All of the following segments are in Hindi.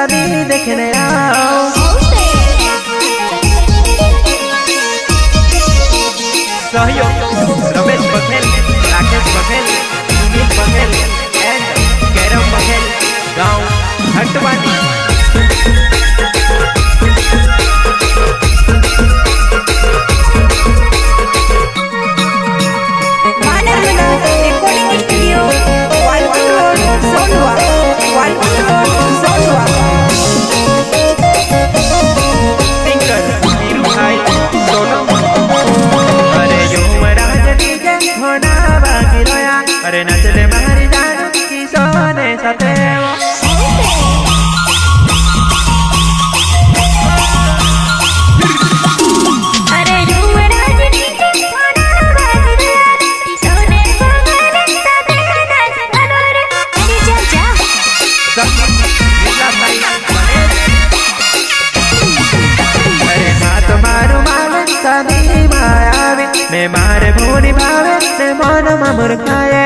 शादी देखने आओ। सहयोग रमेश बघेल, राकेश बघेल, सुनील बघेल एंड कैरम बघेल, गांव हटवानी। अरे नचले मारी जान की सोने सतेव। अरे युवराज नीके सोना बाजरा की सोने बगले सतेव नाच भलोरे। अरे जा जा नीला भाई अरे मात मारू मावे सदी मायावे मैं मारे भूनी भावे ने मन ममुर खाए।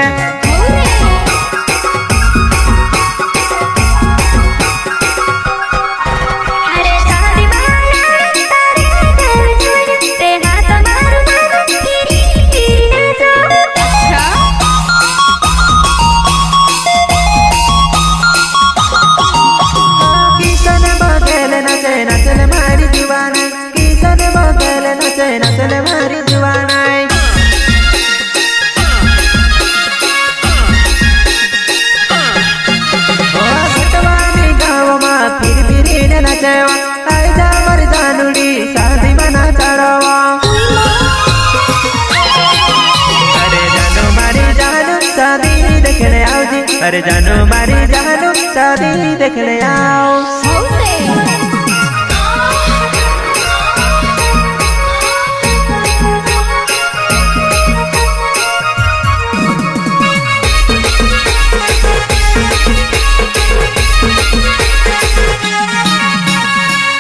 नचले मारी जुवाना किसन बगल नचे नचले मारी जुवाना। हटवानी गाँव में फिर ने नचेवा आई जा मर जानुड़ी शादी बना चढ़वा। अरे जानो मारी जानू शादी देखने आओ जी। अरे जानो मारी जानू शादी देखने आओ।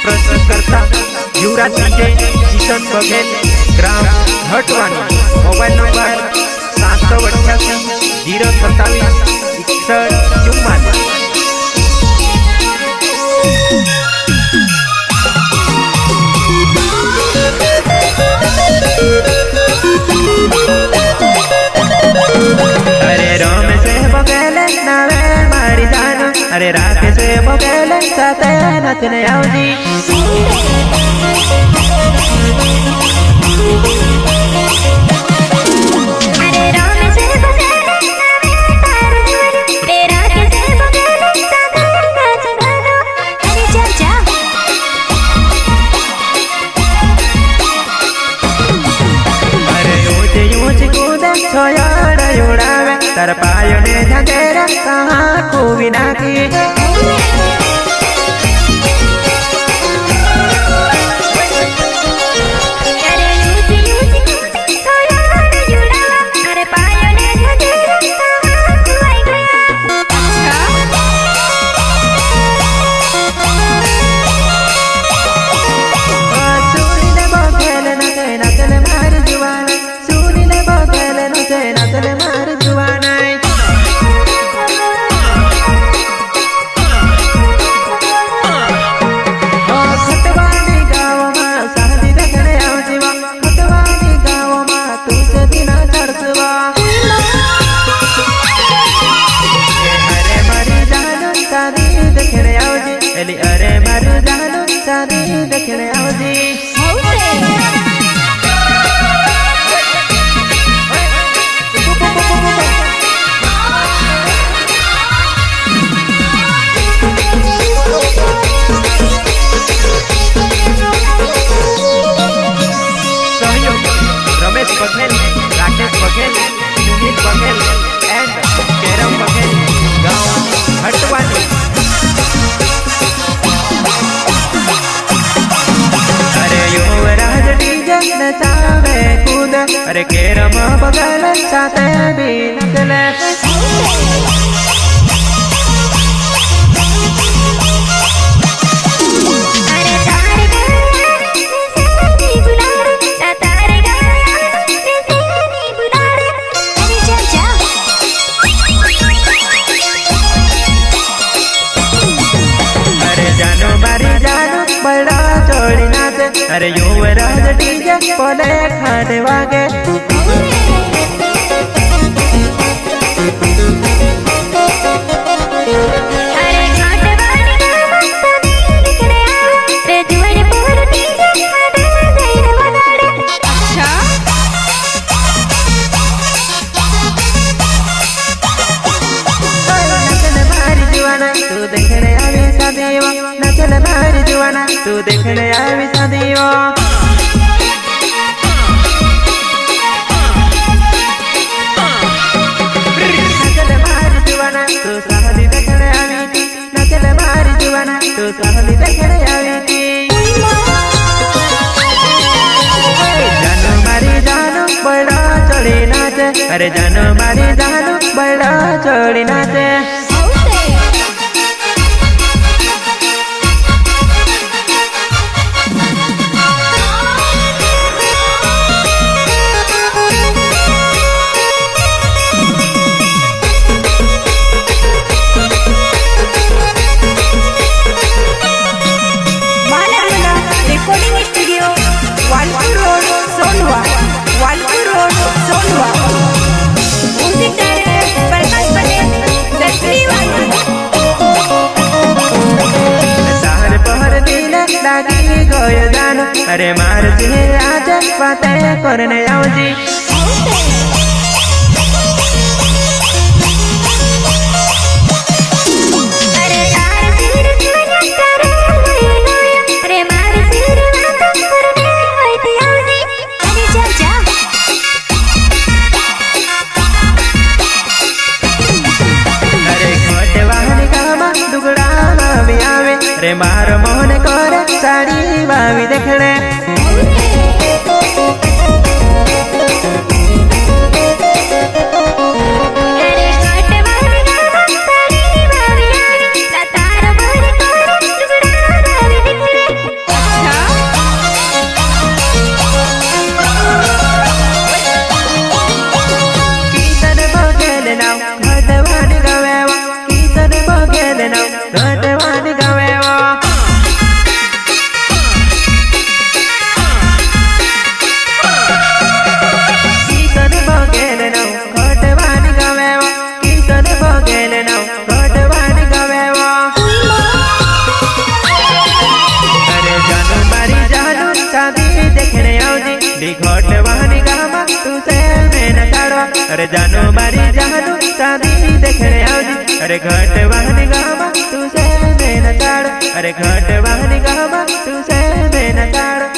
प्रस्तुतकर्ता युवराज डीजे किशन बघेल, ग्राम हटवानी। मोबाइल नंबर 788 027 61 अरे राम से बघेल नावे मारी जानू। अरे राकेश से बघेल साथे नचने आओ जी। अरे राम से बघेल नावे तार जुर तेरा कैसे बघेल साथे नाच भलो। अरे जा जा अरे ऊंचे ऊंचे कूदे छोयाड़ उड़ावे तर पायो ने झंझेरा कहाँ खूबी नाकी। अरे मारू जानू शादी देखने आओ जी। सहयोग रमेश बघेल, राकेश बघेल, सुनील बघेल एंड कैरम बघेल, गांव हटवानी। नचावे कूद अरे कैरम बगल साथे भी नचले। अरे तारे गाया से बुला रे तारे गाया से बुला रे। अरे जा जा अरे अरे युवराज डीजे बोले खाने वागे अरे घाट वाली गामा तने दिखने आवे रे जुवर पूर डीजे खाने गईर वगाड़े अच्छा नचल मारी जुआना तू देखने आवी सादेवा नचल मारी जुआना तू देखने आवी सादेवा नचल मारी जुआना तू सहली देखने आवी थी नचल मारी जुआना तू सहली देखने आवी थी जानो मारी जानो बड़ा चढ़ी नाचे अरे जानो मारी जानो बड़ा चढ़ी नाचे recording studio Walpur road Sonwa Walpur road Sonwa music director Prakash Patel दसरी वाला सार पहर दिल लागी गयो जानो अरे मार से आज बातें करने आओ जी अरे तार सिर सुना करे लोया अरे मार सिर बात करने होती आजी अरे जा जा अरे घोट वाहन गामा दुगड़ा भी आवे अरे मार मोहन कर साड़ी बावी देखने अरे घाट वाली गामा तने बावी आवे तार मोर करे टुकड़ा बावी दिखले अच्छा कीर्तन बगेल नाव घटवान गवेवा कीर्तन बगेल नाव घटवान गवेवा कीर्तन बगेल नाव घटवान गवेवा कीर्तन बगेल नाव घटवान गवेवा अरे जानो मारी जानो शादी देखने आओ जी घोट वाहन गामा तू से में न काढ़वा अरे जानो मारी जानो शादी देखने आओ जी अरे घट वाहन गामा तू से में न काढ़ अरे घट वाहन गामा तू से में न काढ़